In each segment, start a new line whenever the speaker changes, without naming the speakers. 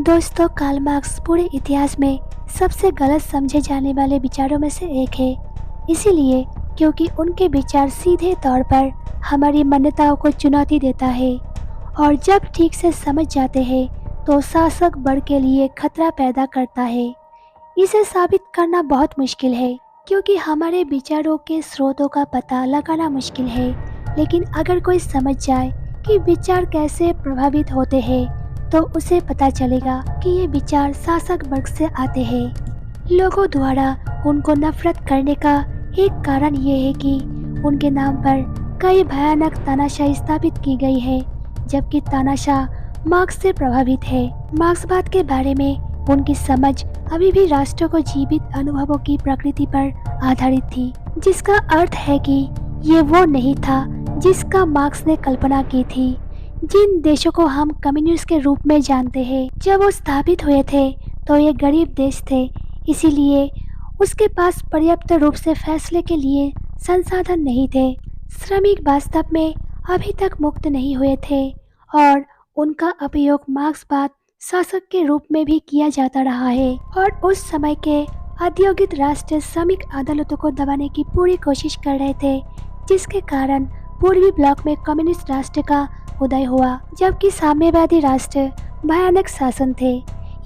दोस्तों, Karl Marx पूरे इतिहास में सबसे गलत समझे जाने वाले विचारों में से एक है। इसीलिए क्योंकि उनके विचार सीधे तौर पर हमारी मान्यताओं को चुनौती देता है और जब ठीक से समझ जाते हैं तो शासक वर्ग के लिए खतरा पैदा करता है। इसे साबित करना बहुत मुश्किल है क्योंकि हमारे विचारों के स्रोतों का पता लगाना मुश्किल है। लेकिन अगर कोई समझ जाए कि विचार कैसे प्रभावित होते हैं तो उसे पता चलेगा कि ये विचार शासक वर्ग से आते हैं। लोगों द्वारा उनको नफरत करने का एक कारण ये है कि उनके नाम पर कई भयानक तानाशाही स्थापित की गई है, जबकि तानाशाह मार्क्स से प्रभावित है। मार्क्सवाद के बारे में उनकी समझ अभी भी राष्ट्र को जीवित अनुभवों की प्रकृति पर आधारित थी, जिसका अर्थ है कि ये वो नहीं था जिसका मार्क्स ने कल्पना की थी। जिन देशों को हम कम्युनिस्ट के रूप में जानते हैं, जब वो स्थापित हुए थे तो ये गरीब देश थे, इसीलिए उसके पास पर्याप्त रूप से फैसले के लिए संसाधन नहीं थे। श्रमिक वास्तव में अभी तक मुक्त नहीं हुए थे और उनका उपयोग मार्क्सवाद शासक के रूप में भी किया जाता रहा है और उस समय के औद्योगिक राष्ट्र श्रमिक अदालतों को दबाने की पूरी कोशिश कर रहे थे, जिसके कारण पूर्वी ब्लॉक में कम्युनिस्ट राष्ट्र का उदय हुआ, जबकि साम्यवादी राष्ट्र भयानक शासन थे।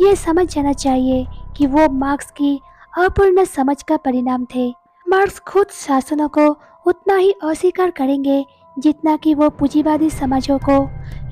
ये समझ जाना चाहिए कि वो मार्क्स की अपूर्ण समझ का परिणाम थे। मार्क्स खुद शासनों को उतना ही अस्वीकार करेंगे जितना कि वो पूंजीवादी समाजों को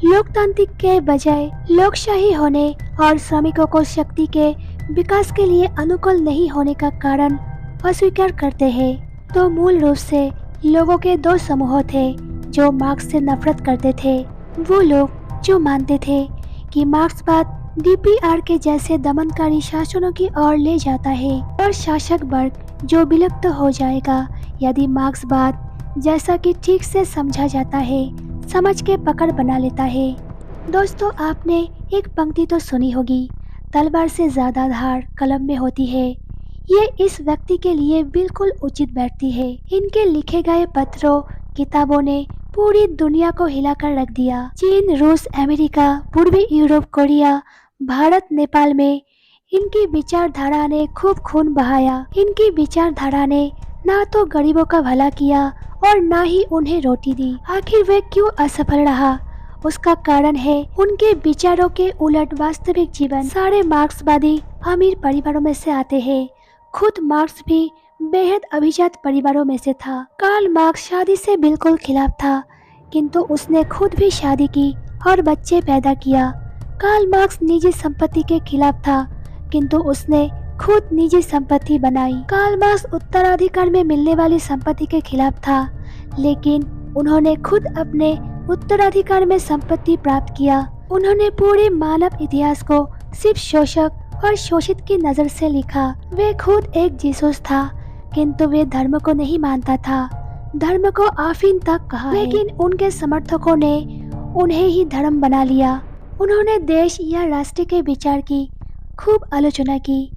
लोकतांत्रिक के बजाय लोकशाही होने और श्रमिकों को शक्ति के विकास के लिए अनुकूल नहीं होने का कारण अस्वीकार करते हैं। तो मूल रूप से लोगों के दो समूह थे जो मार्क्स से नफरत करते थे। वो लोग जो मानते थे कि मार्क्सवाद डीपीआर के जैसे दमनकारी शासनों की ओर ले जाता है और शासक वर्ग जो विलुप्त हो जाएगा यदि मार्क्सवाद जैसा कि ठीक से समझा जाता है समझ के पकड़ बना लेता है। दोस्तों, आपने एक पंक्ति तो सुनी होगी, तलवार से ज्यादा धार कलम में होती है। ये इस व्यक्ति के लिए बिल्कुल उचित बैठती है। इनके लिखे गए पत्रों किताबों ने पूरी दुनिया को हिलाकर रख दिया। चीन, रूस, अमेरिका, पूर्वी यूरोप, कोरिया, भारत, नेपाल में इनकी विचारधारा ने खूब खून बहाया। इनकी विचारधारा ने ना तो गरीबों का भला किया और ना ही उन्हें रोटी दी। आखिर वे क्यों असफल रहा? उसका कारण है उनके विचारों के उलट वास्तविक जीवन। सारे मार्क्सवादी अमीर परिवारों में से आते हैं। खुद मार्क्स भी बेहद अभिजात परिवारों में से था। कार्ल मार्क्स शादी से बिल्कुल खिलाफ था, किंतु उसने खुद भी शादी की और बच्चे पैदा किया। कार्ल मार्क्स निजी संपत्ति के खिलाफ था, किंतु उसने खुद निजी संपत्ति बनाई। कार्ल मार्क्स उत्तराधिकार में मिलने वाली संपत्ति के खिलाफ था, लेकिन उन्होंने खुद अपने उत्तराधिकार में संपत्ति प्राप्त किया। उन्होंने पूरे मानव इतिहास को सिर्फ शोषक और शोषित की नजर से लिखा। वे खुद एक जीसस था, किंतु वे धर्म को नहीं मानता था। धर्म को आफीन तक कहा, लेकिन उनके समर्थकों ने उन्हें ही धर्म बना लिया। उन्होंने देश या राष्ट्र के विचार की खूब आलोचना की,